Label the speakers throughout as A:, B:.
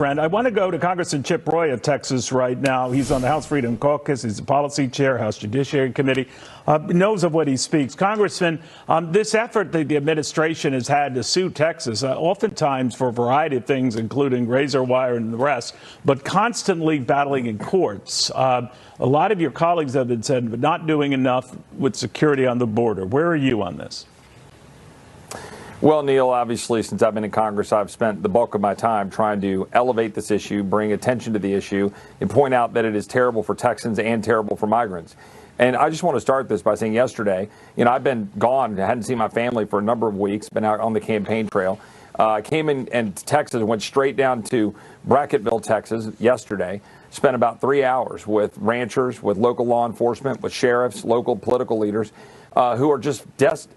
A: friend. I want to go to Congressman Chip Roy of Texas right now. He's on the House Freedom Caucus. He's the policy chair, House Judiciary Committee, knows of what he speaks. Congressman, this effort that the administration has had to sue Texas, oftentimes for a variety of things, including razor wire and the rest, but constantly battling in courts. A lot of your colleagues have been said not doing enough with security on the border. Where are you on this?
B: Well, Neil, obviously, since I've been in Congress, I've spent the bulk of my time trying to elevate this issue, bring attention to the issue, and point out that it is terrible for Texans and terrible for migrants. And I just want to start this by saying yesterday, I've been gone. I hadn't seen my family for a number of weeks, been out on the campaign trail. I came in Texas and went straight down to Bracketville, Texas yesterday. Spent about 3 hours with ranchers, with local law enforcement, with sheriffs, local political leaders, who are just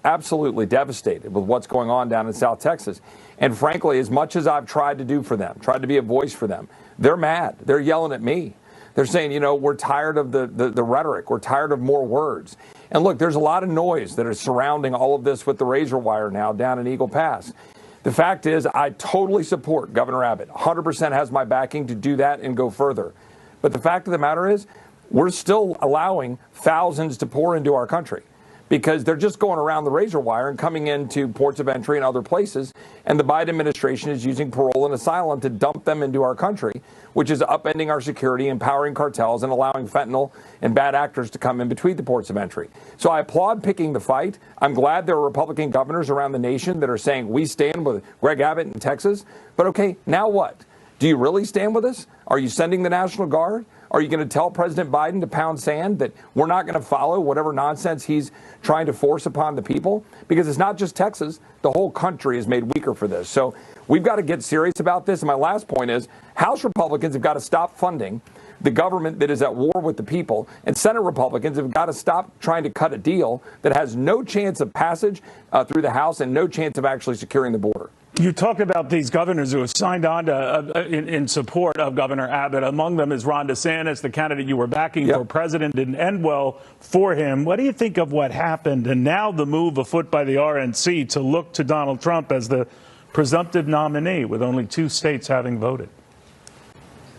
B: absolutely devastated with what's going on down in South Texas. And frankly, as much as I've tried to do for them, tried to be a voice for them, they're mad. They're yelling at me. They're saying, we're tired of the rhetoric. We're tired of more words. And look, there's a lot of noise that is surrounding all of this with the razor wire now down in Eagle Pass. The fact is, I totally support Governor Abbott. 100% has my backing to do that and go further. But the fact of the matter is, we're still allowing thousands to pour into our country, because they're just going around the razor wire and coming into ports of entry and other places. And the Biden administration is using parole and asylum to dump them into our country, which is upending our security, empowering cartels, and allowing fentanyl and bad actors to come in between the ports of entry. So I applaud picking the fight. I'm glad there are Republican governors around the nation that are saying we stand with Greg Abbott in Texas. But OK, now what? Do you really stand with us? Are you sending the National Guard? Are you going to tell President Biden to pound sand, that we're not going to follow whatever nonsense he's trying to force upon the people? Because it's not just Texas. The whole country is made weaker for this. So we've got to get serious about this. And my last point is, House Republicans have got to stop funding the government that is at war with the people. And Senate Republicans have got to stop trying to cut a deal that has no chance of passage through the House and no chance of actually securing the border.
A: You talked about these governors who have signed on to, in support of Governor Abbott. Among them is Ron DeSantis, the candidate you were backing for president. Didn't end well for him. What do you think of what happened? And now the move afoot by the RNC to look to Donald Trump as the presumptive nominee, with only 2 states having voted.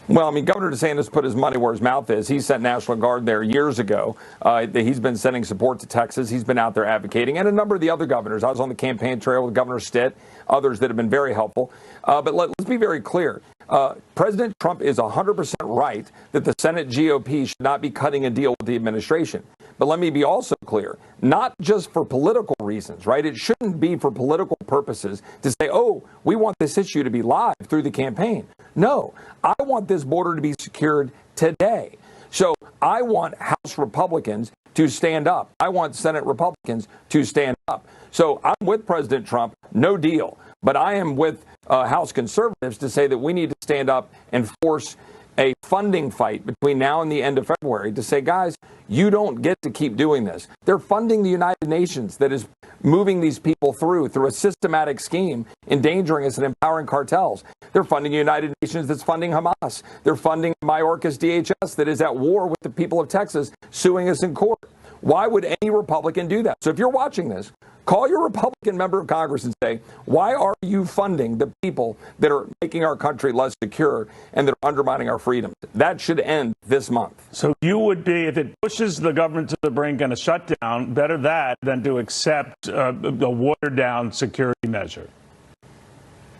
B: Well, Governor DeSantis put his money where his mouth is. He sent National Guard there years ago. He's been sending support to Texas. He's been out there advocating. And a number of the other governors. I was on the campaign trail with Governor Stitt, others that have been very helpful. But let's be very clear. President Trump is 100% right that the Senate GOP should not be cutting a deal with the administration. But let me be also clear, not just for political reasons, right? It shouldn't be for political purposes to say, oh, we want this issue to be live through the campaign. No, I want this border to be secured today. So I want House Republicans to stand up. I want Senate Republicans to stand up. So I'm with President Trump, no deal. But I am with House conservatives to say that we need to stand up and force a funding fight between now and the end of February to say, guys, you don't get to keep doing this. They're funding the United Nations that is moving these people through a systematic scheme, endangering us and empowering cartels. They're funding the United Nations that's funding Hamas. They're funding Mayorkas DHS that is at war with the people of Texas, suing us in court. Why would any Republican do that? So if you're watching this, call your Republican member of Congress and say, why are you funding the people that are making our country less secure and that are undermining our freedoms? That should end this month. So you would be, if it pushes the government to the brink and a shutdown, better that than to accept a watered down security measure.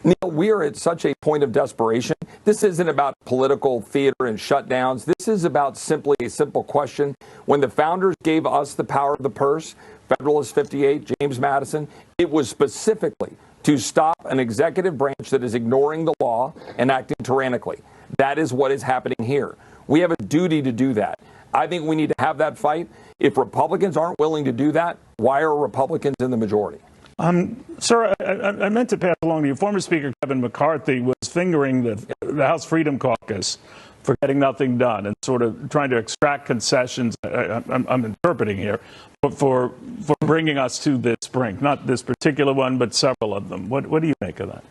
B: Neil, we are at such a point of desperation. This isn't about political theater and shutdowns. This is about simply a simple question. When the founders gave us the power of the purse, Federalist 58, James Madison, it was specifically to stop an executive branch that is ignoring the law and acting tyrannically. That is what is happening here. We have a duty to do that. I think we need to have that fight. If Republicans aren't willing to do that, why are Republicans in the majority? Sir, I meant to pass along to you. Former Speaker Kevin McCarthy was fingering the House Freedom Caucus for getting nothing done and sort of trying to extract concessions, I'm interpreting here, for bringing us to this brink. Not this particular one, but several of them. What do you make of that?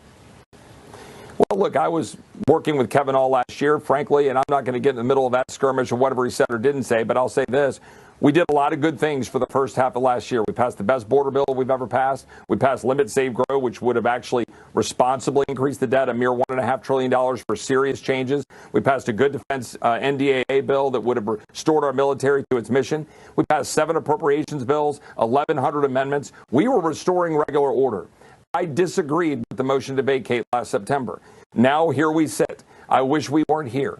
B: Well, look, I was working with Kevin all last year, frankly, and I'm not going to get in the middle of that skirmish or whatever he said or didn't say, but I'll say this. We did a lot of good things for the first half of last year. We passed the best border bill we've ever passed. We passed Limit, Save, Grow, which would have actually responsibly increased the debt a mere $1.5 trillion for serious changes. We passed a good defense NDAA bill that would have restored our military to its mission. We passed 7 appropriations bills, 1,100 amendments. We were restoring regular order. I disagreed with the motion to vacate last September. Now here we sit. I wish we weren't here.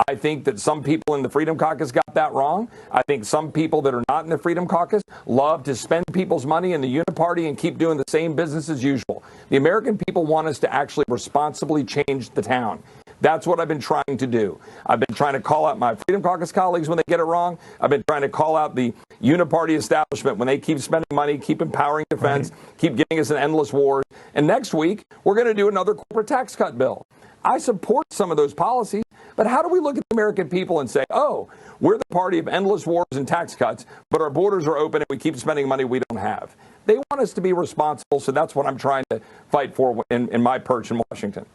B: I think that some people in the Freedom Caucus got that wrong. I think some people that are not in the Freedom Caucus love to spend people's money in the Uniparty and keep doing the same business as usual. The American people want us to actually responsibly change the town. That's what I've been trying to do. I've been trying to call out my Freedom Caucus colleagues when they get it wrong. I've been trying to call out the Uniparty establishment when they keep spending money, keep empowering defense, keep getting us in endless wars. And next week, we're going to do another corporate tax cut bill. I support some of those policies, but how do we look at the American people and say, oh, we're the party of endless wars and tax cuts, but our borders are open and we keep spending money we don't have? They want us to be responsible, so that's what I'm trying to fight for in my perch in Washington.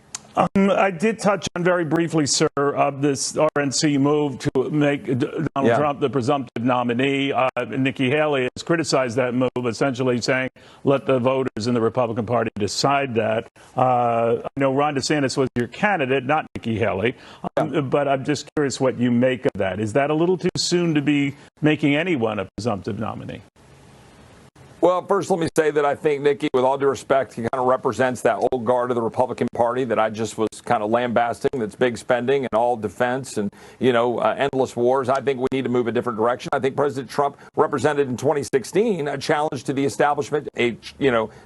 A: I did touch on very briefly, sir, of this RNC move to make Donald Trump the presumptive nominee. Nikki Haley has criticized that move, essentially saying, let the voters in the Republican Party decide that. I know Ron DeSantis was your candidate, not Nikki Haley, but I'm just curious what you make of that. Is that a little too soon to be making anyone a presumptive nominee?
B: Well, first, let me say that I think Nikki, with all due respect, he kind of represents that old guard of the Republican Party that I just was kind of lambasting, that's big spending and all defense and, endless wars. I think we need to move a different direction. I think President Trump represented in 2016 a challenge to the establishment, a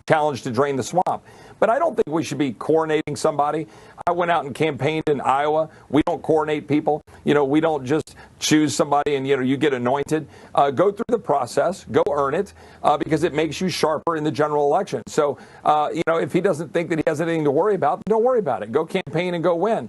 B: challenge to drain the swamp. But I don't think we should be coronating somebody. I went out and campaigned in Iowa. We don't coronate people. We don't just choose somebody and, you get anointed. Go through the process. Go earn it because it makes you sharper in the general election. So, if he doesn't think that he has anything to worry about, don't worry about it. Go campaign and go win.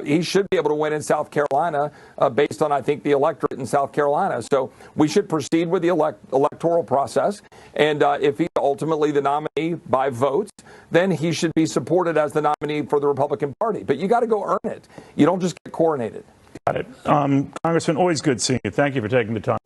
B: He should be able to win in South Carolina based on, I think, the electorate in South Carolina. So we should proceed with the electoral process. And if he's ultimately the nominee by votes, then he should be supported as the nominee for the Republican Party. But you got to go earn it. You don't just get coronated.
A: Got it. Congressman, always good seeing you. Thank you for taking the time.